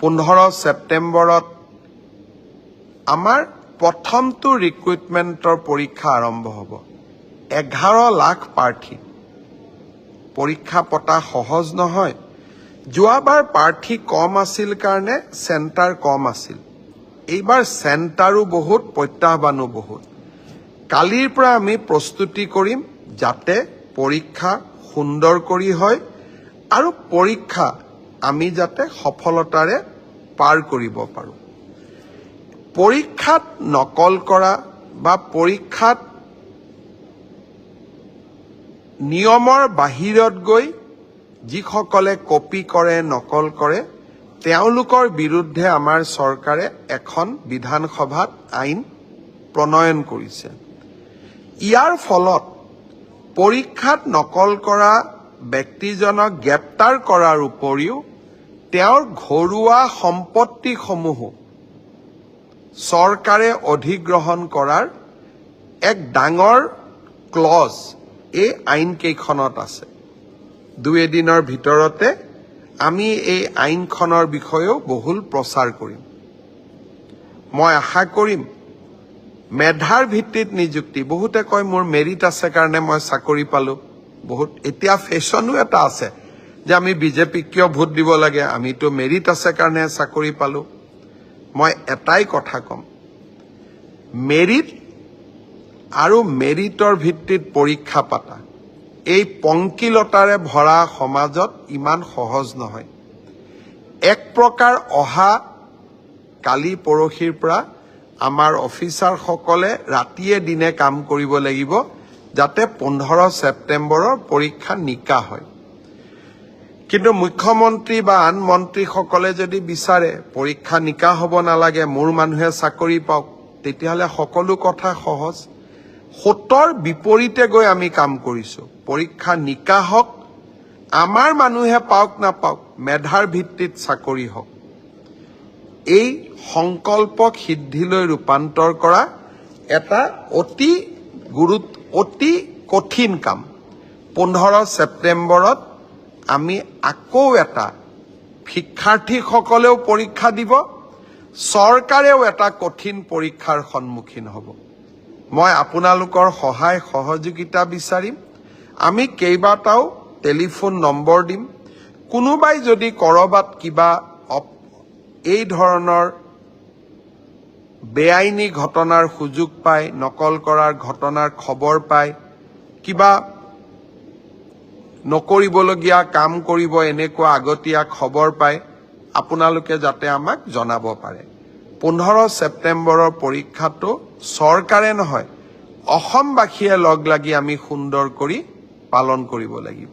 15 ছেপ্টেম্বৰত আমাৰ প্ৰথমটো ৰিক্ৰুটমেণ্টৰ পৰীক্ষা আৰম্ভ হ'ব। 11 লাখ প্ৰাৰ্থী। পৰীক্ষা পতা সহজ নহয়। যোৱাবাৰ প্ৰাৰ্থী কম আছিল কাৰণে চেণ্টাৰ কম আছিল। এইবাৰ চেণ্টাৰো বহুত, প্ৰত্যাহ্বানো বহুত। কালিৰ পৰা আমি প্ৰস্তুতি কৰিম যাতে পৰীক্ষা সুন্দৰ কৰি হয় আৰু পৰীক্ষা আমি যাতে সফলতাৰে পাৰ কৰিব পাৰোঁ। পৰীক্ষাত নকল কৰা বা পৰীক্ষাত নিয়মৰ বাহিৰত গৈ যিসকলে কপি কৰে, নকল কৰে, তেওঁলোকৰ বিৰুদ্ধে আমাৰ চৰকাৰে এখন বিধানসভাত আইন প্ৰণয়ন কৰিছে। ইয়াৰ ফলত পৰীক্ষাত নকল কৰা ব্যক্তিজনক গ্ৰেপ্তাৰ কৰাৰ উপৰিও তেওঁৰ ঘৰুৱা সম্পত্তিসমূহো চৰকাৰে অধিগ্ৰহণ কৰাৰ এক ডাঙৰ ক্লজ এই আইনকেইখনত আছে। 2 দিনৰ ভিতৰতে আমি এই আইনখনৰ বিষয়েও বহুল প্ৰচাৰ কৰিম। মই আশা কৰিম মেধাৰ ভিত্তিত নিযুক্তি। বহুতে কয় মোৰ মেৰিট আছে কাৰণে মই চাকৰি পালোঁ। এতিয়া ফেশ্বনো এটা আছে যে আমি বিজেপিক কিয় ভোট দিব লাগে, আমিতো মেৰিট আছে কাৰণে চাকৰি পালোঁ। মই এটাই কথা ক'ম, মেৰিট আৰু মেৰিটৰ ভিত্তিত পৰীক্ষা পাতা এই পংকিলতাৰে ভৰা সমাজত ইমান সহজ নহয়। এক প্ৰকাৰ কালি পৰহিৰ পৰা আমাৰ অফিচাৰসকলে ৰাতিয়ে দিনে কাম কৰিব লাগিব যাতে 15 ছেপ্টেম্বৰৰ পৰীক্ষা নিকা হয়। কিন্তু মুখ্যমন্ত্ৰী বা আন মন্ত্ৰীসকলে যদি বিচাৰে পৰীক্ষা নিকা হ'ব নালাগে, মোৰ মানুহে চাকৰি পাওক, তেতিয়াহ'লে সকলো কথা সহজ। 7ৰ বিপৰীতে গৈ আমি কাম কৰিছোঁ। পৰীক্ষা নিকা হওক, আমাৰ মানুহে পাওক নাপাওক, মেধাৰ ভিত্তিত চাকৰি হওক। এই সংকল্পক সিদ্ধিলৈ ৰূপান্তৰ কৰা এটা অতি কঠিন কাম। 15 ছেপ্টেম্বৰত আমি আকৌ এটা শিক্ষাৰ্থীসকলেও পৰীক্ষা দিব, চৰকাৰেও এটা কঠিন পৰীক্ষাৰ সন্মুখীন হ'ব। মই আপোনালোকৰ সহায় সহযোগিতা বিচাৰিম। আমি কেইবাটাও টেলিফোন নম্বৰ দিম। কোনোবাই যদি ক'ৰবাত কিবা এই ধৰণৰ বেআইনী ঘটনাৰ সুযোগ পায়, নকল কৰাৰ ঘটনাৰ খবৰ পায়, কিবা নকৰিবলগীয়া কাম কৰিব এনেকুৱা আগতীয়া খবৰ পায়, আপোনালোকে যাতে আমাক জনাব পাৰে। 15 ছেপ্টেম্বৰৰ পৰীক্ষাটো চৰকাৰে নহয়, অসমবাসীয়ে লগ লাগি আমি সুন্দৰ কৰি পালন কৰিব লাগিব।